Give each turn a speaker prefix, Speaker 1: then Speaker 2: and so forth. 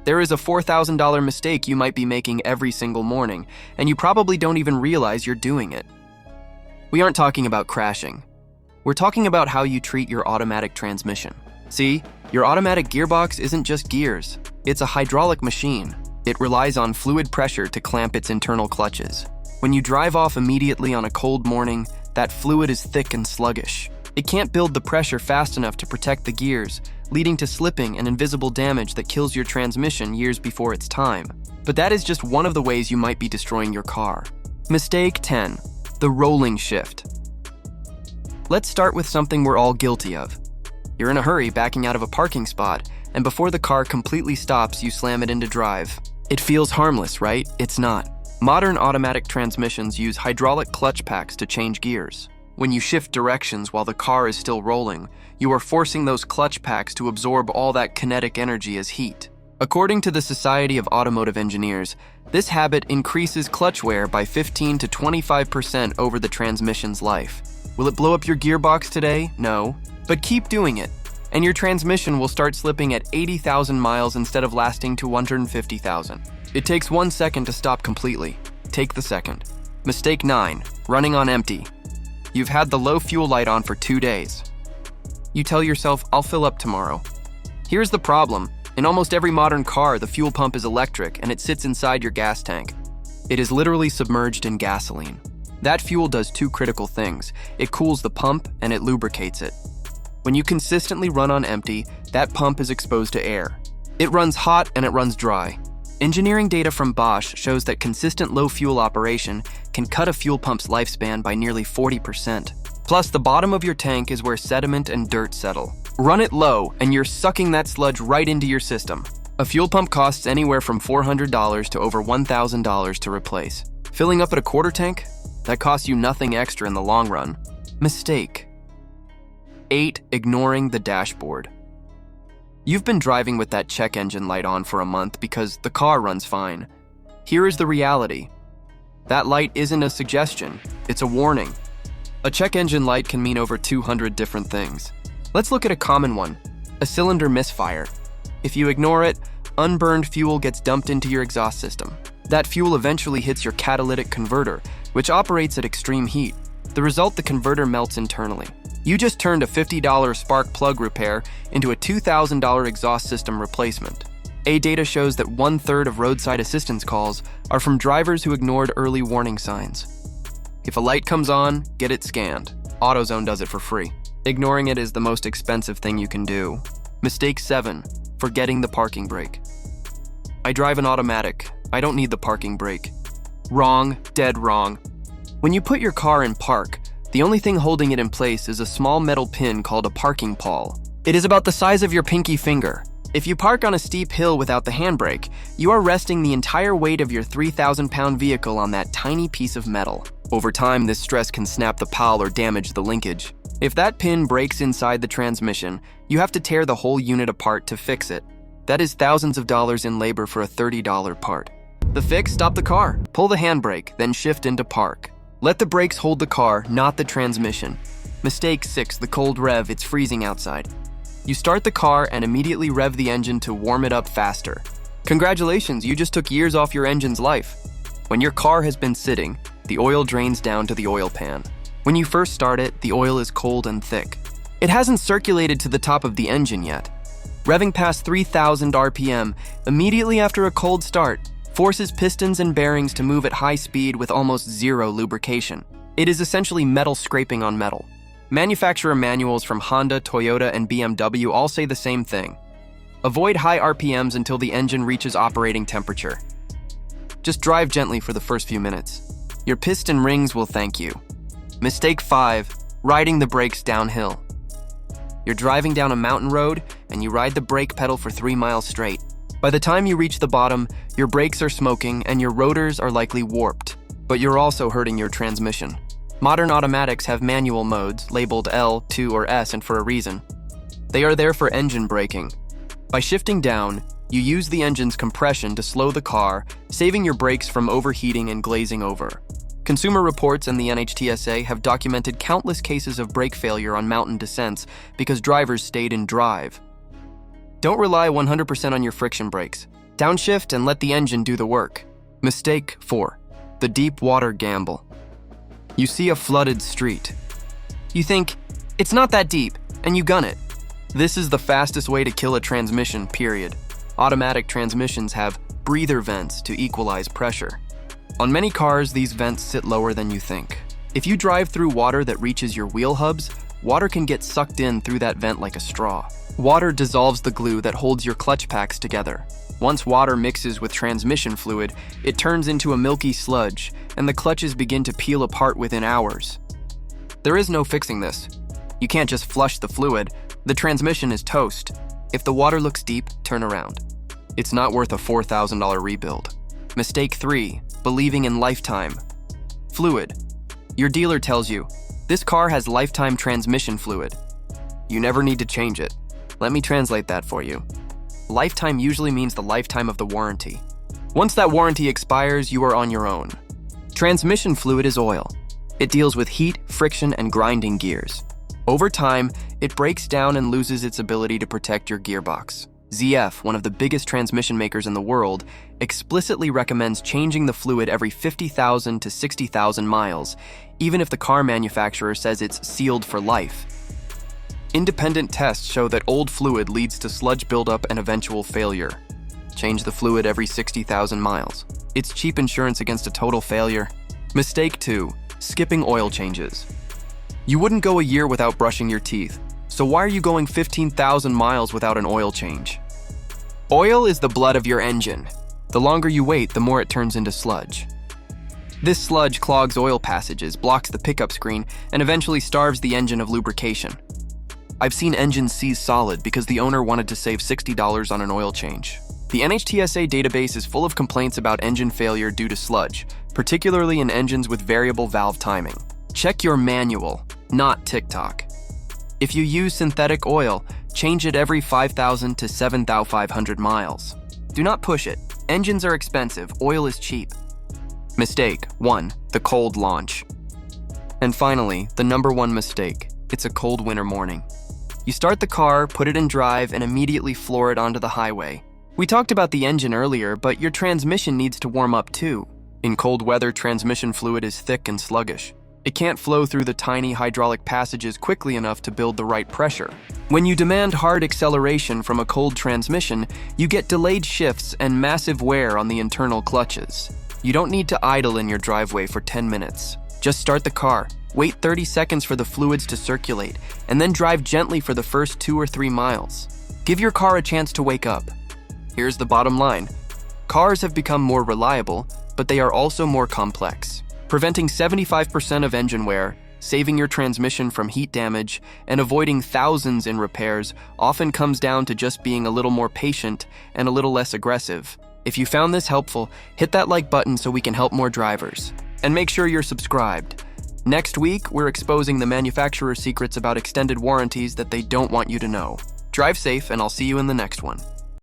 Speaker 1: There is a $4,000 mistake you might be making every single morning, and you probably don't even realize you're doing it. We aren't talking about crashing. We're talking about how you treat your automatic transmission. See, your automatic gearbox isn't just gears. It's a hydraulic machine. It relies on fluid pressure to clamp its internal clutches. When you drive off immediately on a cold morning, that fluid is thick and sluggish. It can't build the pressure fast enough to protect the gears, leading to slipping and invisible damage that kills your transmission years before its time. But that is just one of the ways you might be destroying your car. Mistake 10. The rolling shift. Let's start with something we're all guilty of. You're in a hurry backing out of a parking spot, and before the car completely stops, you slam it into drive. It feels harmless, right? It's not. Modern automatic transmissions use hydraulic clutch packs to change gears. When you shift directions while the car is still rolling, you are forcing those clutch packs to absorb all that kinetic energy as heat. According to the Society of Automotive Engineers, this habit increases clutch wear by 15 to 25% over the transmission's life. Will it blow up your gearbox today? No. But keep doing it, and your transmission will start slipping at 80,000 miles instead of lasting to 150,000. It takes 1 second to stop completely. Take the second. Mistake 9. Running on empty. You've had the low fuel light on for 2 days. You tell yourself, I'll fill up tomorrow. Here's the problem. In almost every modern car, the fuel pump is electric and it sits inside your gas tank. It is literally submerged in gasoline. That fuel does two critical things. It cools the pump and it lubricates it. When you consistently run on empty, that pump is exposed to air. It runs hot and it runs dry. Engineering data from Bosch shows that consistent low fuel operation can cut a fuel pump's lifespan by nearly 40%. Plus, the bottom of your tank is where sediment and dirt settle. Run it low, and you're sucking that sludge right into your system. A fuel pump costs anywhere from $400 to over $1,000 to replace. Filling up at a quarter tank? That costs you nothing extra in the long run. Mistake 8. Ignoring the dashboard. You've been driving with that check engine light on for a month because the car runs fine. Here is the reality. That light isn't a suggestion, it's a warning. A check engine light can mean over 200 different things. Let's look at a common one, a cylinder misfire. If you ignore it, unburned fuel gets dumped into your exhaust system. That fuel eventually hits your catalytic converter, which operates at extreme heat. The result, the converter melts internally. You just turned a $50 spark plug repair into a $2,000 exhaust system replacement. Data shows that 1/3 of roadside assistance calls are from drivers who ignored early warning signs. If a light comes on, get it scanned. AutoZone does it for free. Ignoring it is the most expensive thing you can do. Mistake 7. Forgetting the parking brake. I drive an automatic. I don't need the parking brake. Wrong, dead wrong. When you put your car in park, the only thing holding it in place is a small metal pin called a parking pawl. It is about the size of your pinky finger. If you park on a steep hill without the handbrake, you are resting the entire weight of your 3,000-pound vehicle on that tiny piece of metal. Over time, this stress can snap the pawl or damage the linkage. If that pin breaks inside the transmission, you have to tear the whole unit apart to fix it. That is thousands of dollars in labor for a $30 part. The fix? Stop the car. Pull the handbrake, then shift into park. Let the brakes hold the car, not the transmission. Mistake 6. The cold rev. It's freezing outside. You start the car and immediately rev the engine to warm it up faster. Congratulations, you just took years off your engine's life. When your car has been sitting, the oil drains down to the oil pan. When you first start it, the oil is cold and thick. It hasn't circulated to the top of the engine yet. Revving past 3,000 RPM immediately after a cold start forces pistons and bearings to move at high speed with almost zero lubrication. It is essentially metal scraping on metal. Manufacturer manuals from Honda, Toyota, and BMW all say the same thing. Avoid high RPMs until the engine reaches operating temperature. Just drive gently for the first few minutes. Your piston rings will thank you. Mistake 5. Riding the brakes downhill. You're driving down a mountain road and you ride the brake pedal for 3 miles straight. By the time you reach the bottom, your brakes are smoking and your rotors are likely warped, but you're also hurting your transmission. Modern automatics have manual modes labeled L, 2, or S, and for a reason. They are there for engine braking. By shifting down, you use the engine's compression to slow the car, saving your brakes from overheating and glazing over. Consumer Reports and the NHTSA have documented countless cases of brake failure on mountain descents because drivers stayed in drive. Don't rely 100% on your friction brakes. Downshift and let the engine do the work. Mistake 4. The deep water gamble. You see a flooded street. You think, it's not that deep, and you gun it. This is the fastest way to kill a transmission, period. Automatic transmissions have breather vents to equalize pressure. On many cars, these vents sit lower than you think. If you drive through water that reaches your wheel hubs, water can get sucked in through that vent like a straw. Water dissolves the glue that holds your clutch packs together. Once water mixes with transmission fluid, it turns into a milky sludge, and the clutches begin to peel apart within hours. There is no fixing this. You can't just flush the fluid. The transmission is toast. If the water looks deep, turn around. It's not worth a $4,000 rebuild. Mistake 3. Believing in lifetime. Fluid. Your dealer tells you, this car has lifetime transmission fluid. You never need to change it. Let me translate that for you. Lifetime usually means the lifetime of the warranty. Once that warranty expires, you are on your own. Transmission fluid is oil. It deals with heat, friction, and grinding gears. Over time, it breaks down and loses its ability to protect your gearbox. ZF, one of the biggest transmission makers in the world, explicitly recommends changing the fluid every 50,000 to 60,000 miles, even if the car manufacturer says it's sealed for life. Independent tests show that old fluid leads to sludge buildup and eventual failure. Change the fluid every 60,000 miles. It's cheap insurance against a total failure. Mistake 2. Skipping oil changes. You wouldn't go a year without brushing your teeth, so why are you going 15,000 miles without an oil change? Oil is the blood of your engine. The longer you wait, the more it turns into sludge. This sludge clogs oil passages, blocks the pickup screen, and eventually starves the engine of lubrication. I've seen engines seize solid because the owner wanted to save $60 on an oil change. The NHTSA database is full of complaints about engine failure due to sludge, particularly in engines with variable valve timing. Check your manual, not TikTok. If you use synthetic oil, change it every 5,000 to 7,500 miles. Do not push it. Engines are expensive, oil is cheap. Mistake 1. The cold launch. And finally, the number one mistake. It's a cold winter morning. You start the car, put it in drive, and immediately floor it onto the highway. We talked about the engine earlier, but your transmission needs to warm up too. In cold weather, transmission fluid is thick and sluggish. It can't flow through the tiny hydraulic passages quickly enough to build the right pressure. When you demand hard acceleration from a cold transmission, you get delayed shifts and massive wear on the internal clutches. You don't need to idle in your driveway for 10 minutes. Just start the car, wait 30 seconds for the fluids to circulate, and then drive gently for the first 2 or 3 miles. Give your car a chance to wake up. Here's the bottom line. Cars have become more reliable, but they are also more complex. Preventing 75% of engine wear, saving your transmission from heat damage, and avoiding thousands in repairs often comes down to just being a little more patient and a little less aggressive. If you found this helpful, hit that like button so we can help more drivers. And make sure you're subscribed. Next week, we're exposing the manufacturer's secrets about extended warranties that they don't want you to know. Drive safe, and I'll see you in the next one.